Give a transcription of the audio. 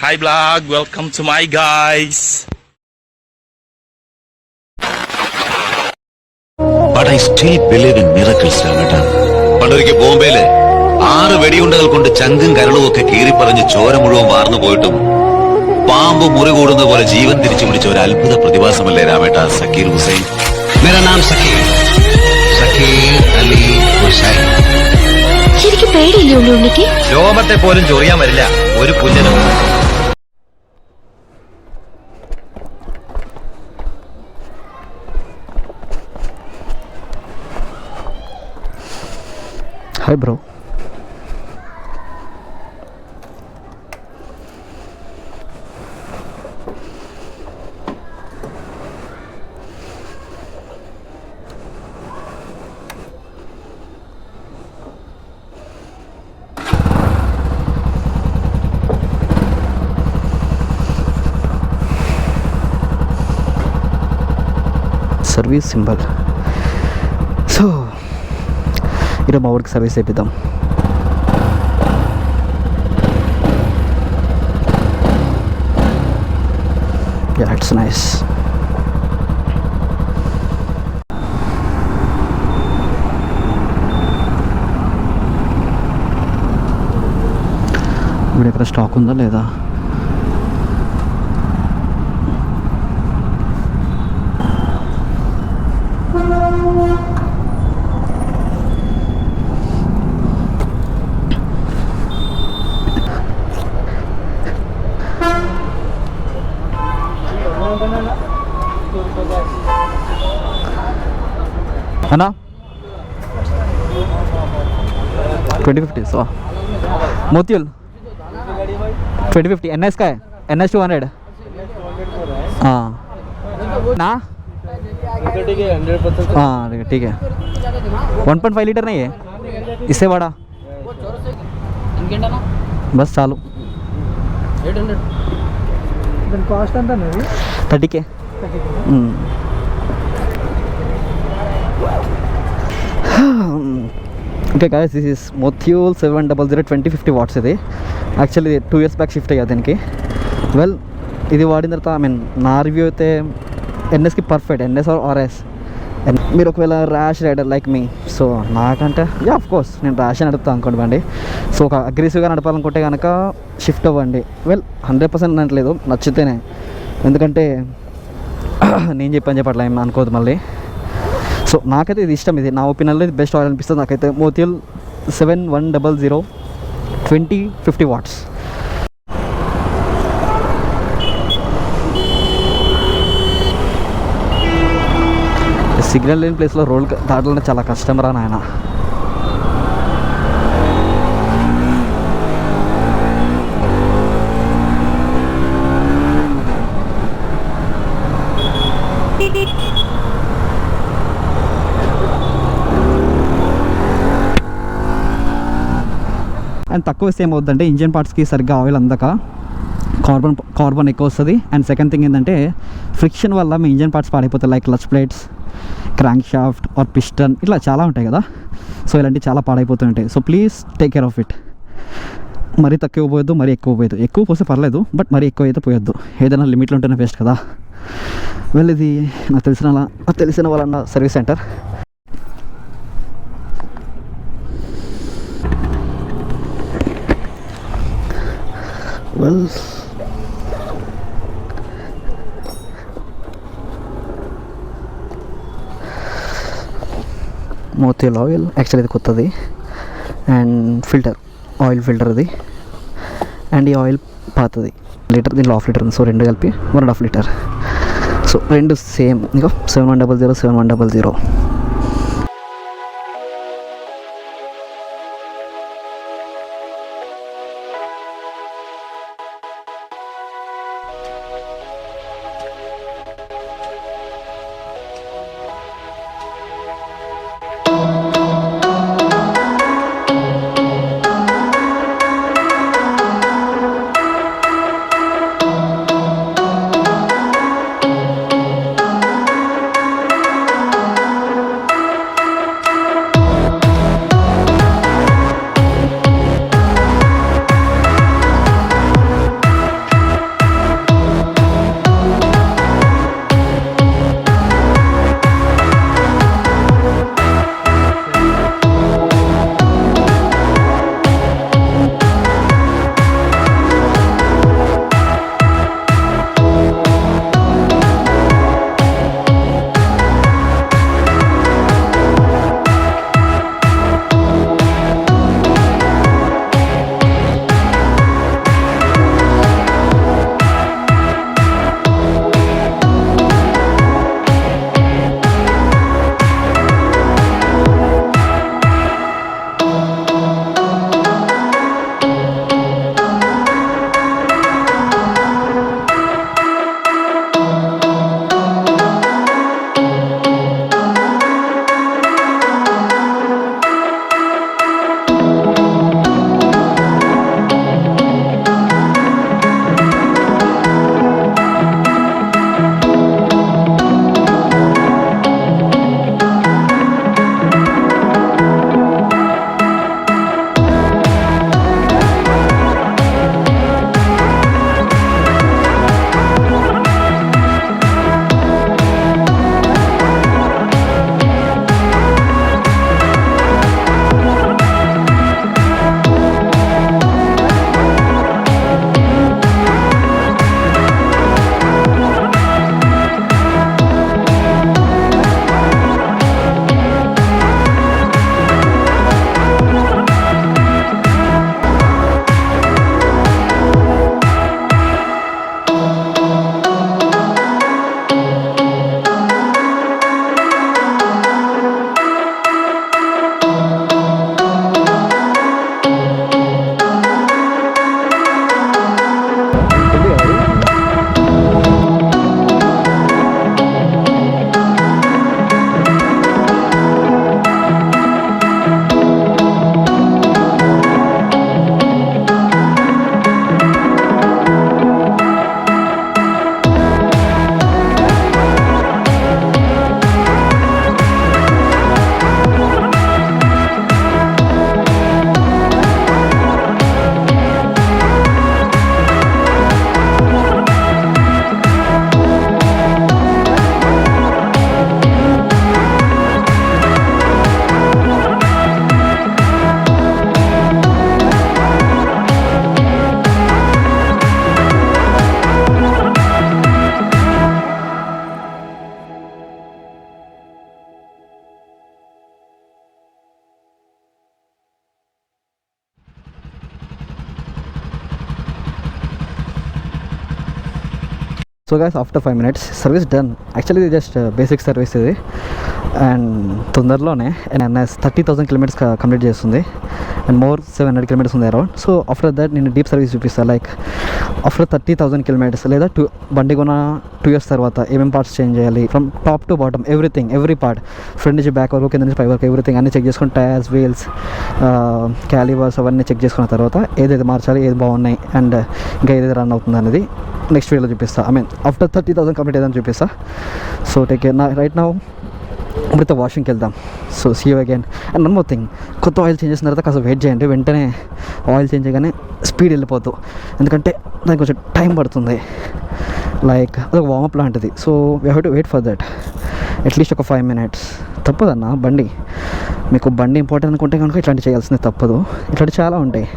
Hi vlog, welcome to my guys. But I still believe in miracles, Ramatan. പണ്ടൊരിക്കൽ ബോംബെയില് 6 വെടിയുണ്ടകൾ കൊണ്ട് ചങ്കും കരളും ഒക്കെ കീറിപ്പറഞ്ഞ് ചോര മുഴുവൻ വാർന്നു പോയിട്ടും പാമ്പ് മുറി കൂടുന്ന പോലെ ജീവൻ തിരിച്ചു പിടിച്ച ഒരു അത്ഭുത പ്രതിഭാസമല്ലേ രാമേട്ട സക്കീർ ഹുസൈൻ. മേരാ നാം സക്കീർ അലി ഹുസൈൻ. ശരിക്കും പേടിയില്ലേ ഉണ്ണിക്ക്? രോമത്തെ പോലും ചൊറിയാൻ വരില്ല ഒരു കുഞ്ഞനും. Hi bro. Service symbol. So ఈరోజు మా ఊరికి సర్వీస్ చేపిద్దాం. Yeah, it's nice. ఇప్పుడు ఎక్కడ స్టాక్ ఉందా లేదా? అన్నా 2050 సో मोतियल 2050 NS का है NS 200 हाँ ना हाँ ठीक है 1.5 लीटर नहीं है इससे बड़ा बस चालू 30K. Okay guys, this is Motul 700 2050 watts ఇది యాక్చువల్లీ 2 years బ్యాక్ షిఫ్ట్ అయ్యా దీనికి. వెల్ ఇది వాడిన తర్వాత ఐ మీన్ నా రివ్యూ అయితే ఎన్ఎస్కి పర్ఫెక్ట్, ఎన్ఎస్ ఆర్ ఆర్ఎస్. మీరు ఒకవేళ ర్యాష్ రైడర్ లైక్ మీ, సో నాకంటే యా ఆఫ్ కోర్స్ నేను ర్యాష్ నడుపుతాను అనుకోండి. సో ఒక అగ్రెసివ్గా నడపాలనుకుంటే కనుక షిఫ్ట్ అవ్వండి. వెల్ 100% అనట్లేదు, నచ్చితేనే. ఎందుకంటే నేను చెప్పట్లా ఏం అనుకోవద్దు మళ్ళీ. సో నాకైతే ఇది ఇష్టం, ఇది నా ఒపీనియన్లో ఇది బెస్ట్ ఆయిల్ అనిపిస్తుంది నాకైతే. మోతిల్ 7100 2050 వాట్స్. సిగ్నల్ లేని ప్లేస్లో రోడ్ దాటాలంటే చాలా కష్టం రా నాయన. అండ్ తక్కువ వేస్తే ఏమవుతుందంటే ఇంజిన్ పార్ట్స్కి సరిగ్గా ఆయిల్ అందక కార్బన్ ఎక్కువ వస్తుంది. అండ్ సెకండ్ థింగ్ ఏంటంటే ఫ్రిక్షన్ వల్ల మీ ఇంజిన్ పార్ట్స్ పాడైపోతాయి, like clutch plates, crankshaft or piston, ఇట్లా చాలా ఉంటాయి కదా. సో ఇలాంటివి చాలా పాడైపోతుంటాయి. So please take care of it. మరీ తక్కువ పోయొద్దు, మరీ ఎక్కువ పోయొద్దు. ఎక్కువ పోస్తే పర్లేదు, బట్ మరీ ఎక్కువ అయితే పోయొద్దు. ఏదైనా లిమిట్లో ఉంటేనే బెస్ట్ కదా. వెల్ ఇది నాకు తెలిసిన వాళ్ళ service centre. Well Motul oil actually ఇది కొత్తది. అండ్ ఫిల్టర్, ఆయిల్ ఫిల్టర్ ఇది. అండ్ ఈ ఆయిల్ పాతది లీటర్, దీంట్లో హాఫ్ లీటర్ ఉంది. సో రెండు కలిపి 1.5 లీటర్. సో రెండు సేమ్, ఇంకో 7100 7100. So guys after 5 minutes service done. Actually ఇది జస్ట్ బేసిక్ సర్వీస్ ఇది, అండ్ తొందరలోనే ఎన్ఎస్ 30,000 kilometers కంప్లీట్ చేస్తుంది అండ్ మోర్ 700 kilometers ఉంది అరౌండ్. సో ఆఫ్టర్ దట్ నేను డీప్ సర్వీస్ చూపిస్తాను. లైక్ ఆఫ్టర్ 30,000 kilometers లేదా బండి కొన్న 2 years తర్వాత ఏమేమి పార్ట్స్ చేంజ్ చేయాలి from top to bottom, everything, every part, front నుంచి బ్యాక్ వరకు, కింద నుంచి పై వరకు, ఎవ్రీథింగ్ అన్నీ చెక్ చేసుకుని టైర్స్, వీల్స్, క్యాలివర్స్ అవన్నీ చెక్ చేసుకున్న తర్వాత ఏదైతే మార్చాలి, ఏది బాగున్నాయి అండ్ ఇంకా ఏదైతే రన్ అవుతుంది అనేది నెక్స్ట్ వీడియోలో చూపిస్తా. ఆఫ్టర్ 30,000 కంప్లీట్ ఏదైనా చూపిస్తా. So take care. Right now ఇప్పుడైతే వాషింగ్కి వెళ్దాం. So see you again. And one more thing, కొత్త ఆయిల్ చేంజ్ చేసిన తర్వాత కాస్త వెయిట్ చేయండి. వెంటనే ఆయిల్ చేంజ్ చేయగానే స్పీడ్ వెళ్ళిపోతూ, ఎందుకంటే దానికి కొంచెం టైం పడుతుంది. లైక్ అదొక వార్మప్ లాంటిది. So we have to wait for that at least ఒక 5 minutes. తప్పదన్న బండి, మీకు బండి ఇంపార్టెంట్ అనుకుంటే కనుక ఇట్లాంటివి చేయాల్సిందే, తప్పదు. ఇట్లాంటివి చాలా ఉంటాయి.